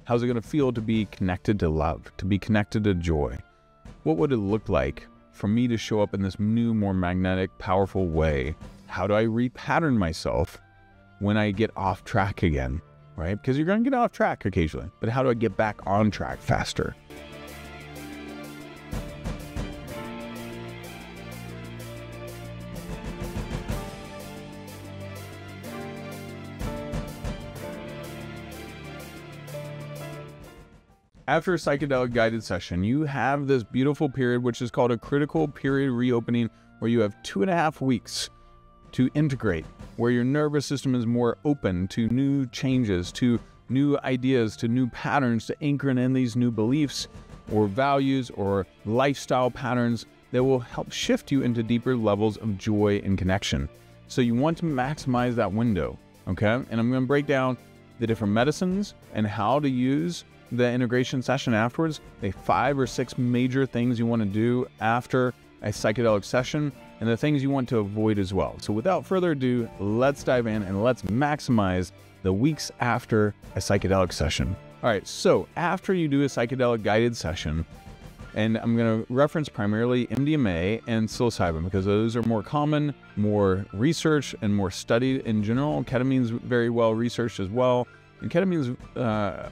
How's it going to feel to be connected to love, to be connected to joy? What would it look like for me to show up in this new, more magnetic, powerful way? How do I repattern myself when I get off track again, right? Because you're going to get off track occasionally, but how do I get back on track faster? After a psychedelic guided session, you have this beautiful period, which is called a critical period reopening, where you have 2.5 weeks to integrate, where your nervous system is more open to new changes, to new ideas, to new patterns, to anchor in these new beliefs or values or lifestyle patterns that will help shift you into deeper levels of joy and connection. So you want to maximize that window, okay? And I'm going to break down the different medicines and how to use the integration session afterwards, the 5 or 6 major things you want to do after a psychedelic session, and the things you want to avoid as well. So without further ado, let's dive in and let's maximize the weeks after a psychedelic session. All right, so after you do a psychedelic guided session, and I'm going to reference primarily MDMA and psilocybin because those are more common, more researched, and more studied in general. Ketamine's very well researched as well. And ketamine is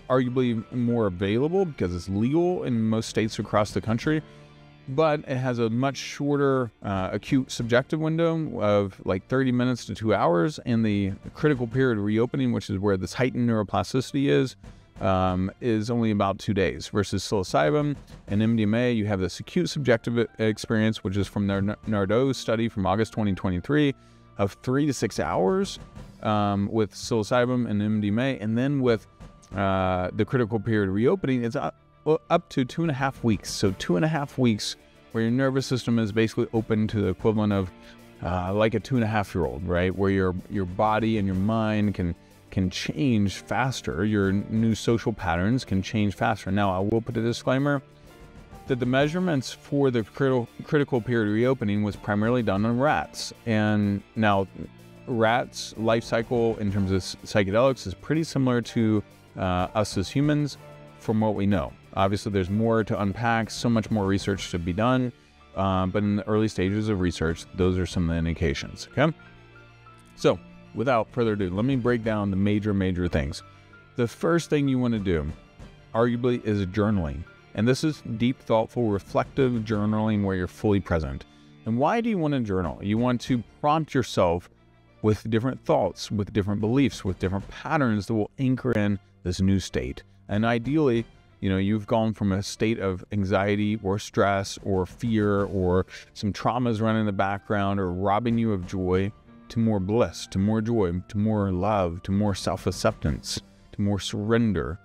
arguably more available because it's legal in most states across the country, but it has a much shorter acute subjective window of like 30 minutes to 2 hours, and the critical period reopening, which is where this heightened neuroplasticity is only about 2 days, versus psilocybin and MDMA. You have this acute subjective experience, which is from their Nardo study from August 2023, of 3 to 6 hours. With psilocybin and MDMA, and then with the critical period reopening, it's up to 2.5 weeks. So 2.5 weeks where your nervous system is basically open to the equivalent of like a 2.5-year-old, right? Where your body and your mind can change faster. Your new social patterns can change faster. Now, I will put a disclaimer that the measurements for the critical period reopening was primarily done on rats. And now, rats' life cycle in terms of psychedelics is pretty similar to us as humans from what we know. Obviously, there's more to unpack, so much more research to be done, but in the early stages of research, those are some of the indications, okay? So, without further ado, let me break down the major things. The first thing you want to do, arguably, is journaling. And this is deep, thoughtful, reflective journaling where you're fully present. And why do you want to journal? You want to prompt yourself with different thoughts, with different beliefs, with different patterns that will anchor in this new state. And ideally, you've gone from a state of anxiety or stress or fear or some traumas running in the background or robbing you of joy to more bliss, to more joy, to more love, to more self-acceptance, to more surrender,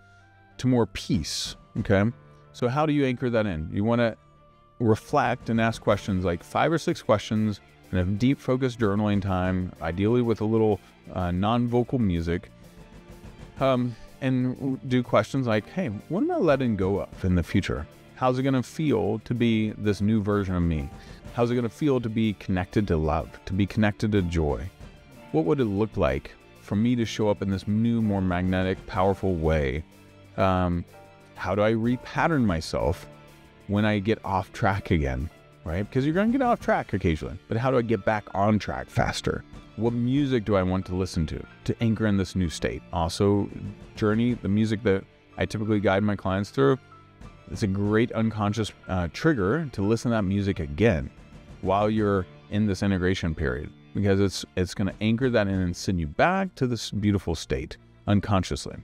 to more peace, okay? So how do you anchor that in? You want to reflect and ask questions, like 5 or 6 questions, and have deep focused journaling time, ideally with a little non-vocal music, and do questions like, hey, what am I letting go of in the future? How's it going to feel to be this new version of me? How's it going to feel to be connected to love, to be connected to joy? What would it look like for me to show up in this new, more magnetic, powerful way? How do I repattern myself when I get off track again? Right? Because you're going to get off track occasionally, but how do I get back on track faster? What music do I want to listen to anchor in this new state? Also, Journey, the music that I typically guide my clients through, it's a great unconscious trigger to listen to that music again while you're in this integration period, because it's going to anchor that in and send you back to this beautiful state unconsciously.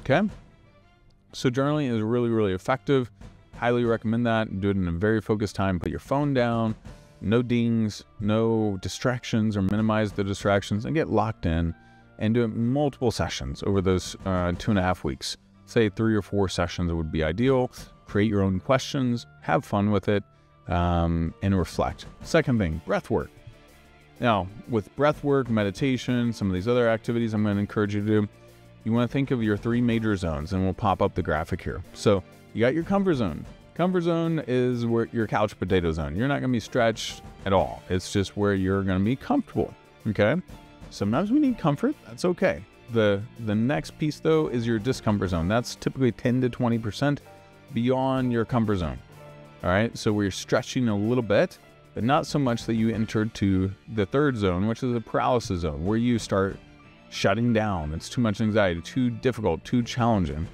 Okay? So journaling is really effective. Highly recommend that. Do it in a very focused time. Put your phone down, no dings, no distractions, or minimize the distractions, and get locked in and do it multiple sessions over those 2.5 weeks. Say 3 or 4 sessions would be ideal. Create your own questions, have fun with it, and reflect. Second thing, breath work. Now, with breath work, meditation, some of these other activities I'm going to encourage you to do, you want to think of your 3 major zones, and we'll pop up the graphic here. So you got your comfort zone. Comfort zone is where your couch potato zone. You're not going to be stretched at all. It's just where you're going to be comfortable, okay? Sometimes we need comfort. That's okay. The next piece though is your discomfort zone. That's typically 10 to 20% beyond your comfort zone. All right, so we're stretching a little bit, but not so much that you enter to the third zone, which is the paralysis zone, where you start shutting down. It's too much anxiety, too difficult, too challenging.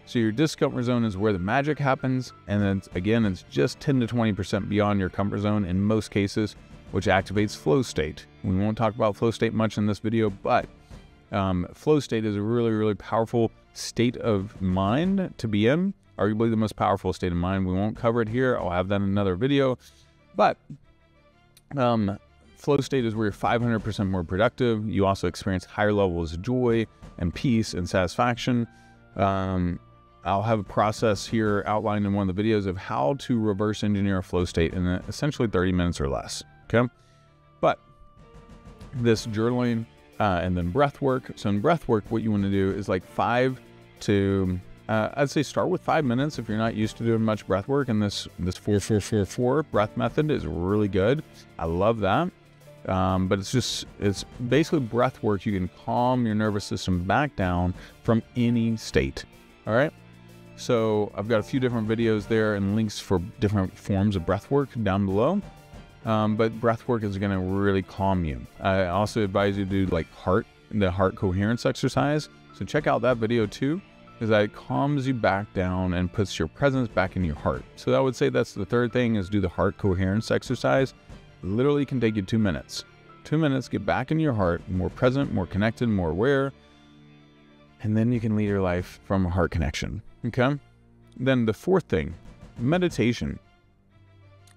So your discomfort zone is where the magic happens, and then again, it's just 10 to 20% beyond your comfort zone in most cases, which activates flow state. We won't talk about flow state much in this video, but flow state is a really, really powerful state of mind to be in, arguably the most powerful state of mind. We won't cover it here. I'll have that in another video, but flow state is where you're 500% more productive. You also experience higher levels of joy and peace and satisfaction. I'll have a process here outlined in one of the videos of how to reverse engineer a flow state in essentially 30 minutes or less, okay? But this journaling and then breath work. So in breath work, what you want to do is like 5 to, I'd say start with 5 minutes if you're not used to doing much breath work. And this 4-4-4-4 breath method is really good. I love that. But it's basically breath work. You can calm your nervous system back down from any state. All right. So I've got a few different videos there and links for different forms of breath work down below. But breath work is going to really calm you. I also advise you to do like the heart coherence exercise. So check out that video too, because that calms you back down and puts your presence back in your heart. So I would say that's the third thing, is do the heart coherence exercise. Literally can take you 2 minutes. 2 minutes, get back in your heart, more present, more connected, more aware. And then you can lead your life from a heart connection, okay? Then the fourth thing, meditation.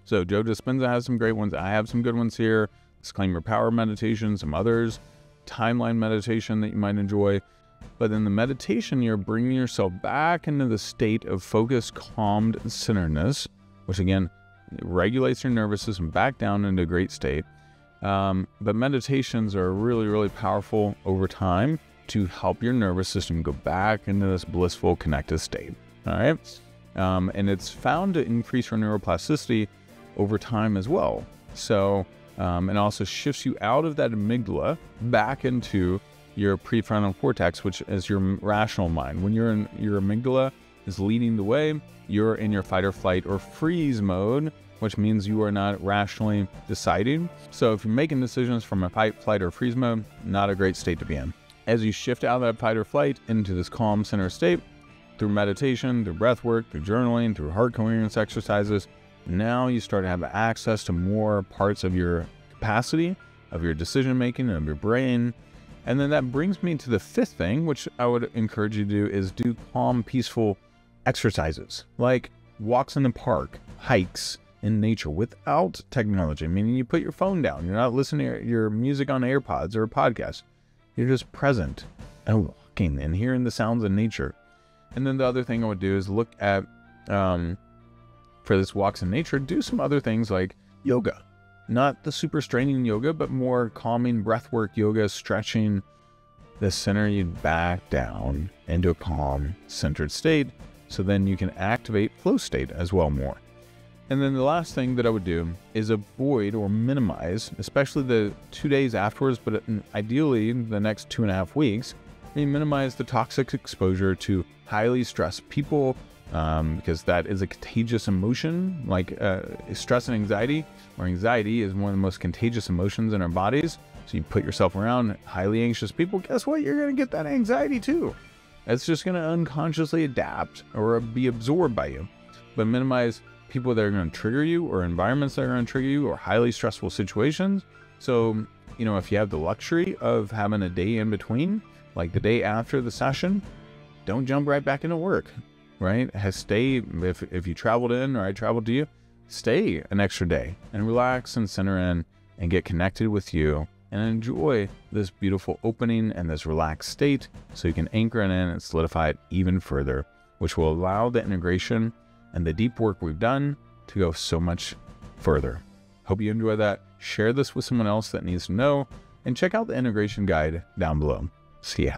So Joe Dispenza has some great ones. I have some good ones here. Claim Your Power meditation, some others. Timeline meditation that you might enjoy. But in the meditation, you're bringing yourself back into the state of focused, calmed centeredness, which again, regulates your nervous system back down into a great state. But meditations are really, really powerful over time to help your nervous system go back into this blissful, connected state. All right. And it's found to increase your neuroplasticity over time as well. So, it also shifts you out of that amygdala back into your prefrontal cortex, which is your rational mind. When your amygdala is leading the way, you're in your fight or flight or freeze mode, which means you are not rationally deciding. So if you're making decisions from a fight, flight, or freeze mode, not a great state to be in. As you shift out of that fight or flight into this calm center state, through meditation, through breath work, through journaling, through heart coherence exercises, now you start to have access to more parts of your capacity, of your decision making, of your brain. And then that brings me to the fifth thing, which I would encourage you to do, is do calm, peaceful exercises, like walks in the park, hikes in nature without technology, meaning you put your phone down. You're not listening to your music on AirPods or a podcast. You're just present and walking and hearing the sounds of nature. And then the other thing I would do is look at, for this walks in nature, do some other things like yoga. Not the super straining yoga, but more calming breathwork yoga, stretching the center you back down into a calm, centered state. So then you can activate flow state as well more. And then the last thing that I would do is avoid or minimize, especially the 2 days afterwards, but ideally the next 2.5 weeks, minimize the toxic exposure to highly stressed people, because that is a contagious emotion. Like stress and anxiety, or anxiety is one of the most contagious emotions in our bodies. So you put yourself around highly anxious people, guess what? You're going to get that anxiety too. It's just going to unconsciously adapt or be absorbed by you. But minimize people that are going to trigger you, or environments that are going to trigger you, or highly stressful situations. So, you know, if you have the luxury of having a day in between, like the day after the session, don't jump right back into work, right? Stay, if you traveled in, or I traveled to you, stay an extra day and relax and center in and get connected with you and enjoy this beautiful opening and this relaxed state, so you can anchor it in and solidify it even further, which will allow the integration and the deep work we've done to go so much further. Hope you enjoy that. Share this with someone else that needs to know, and check out the integration guide down below. See ya.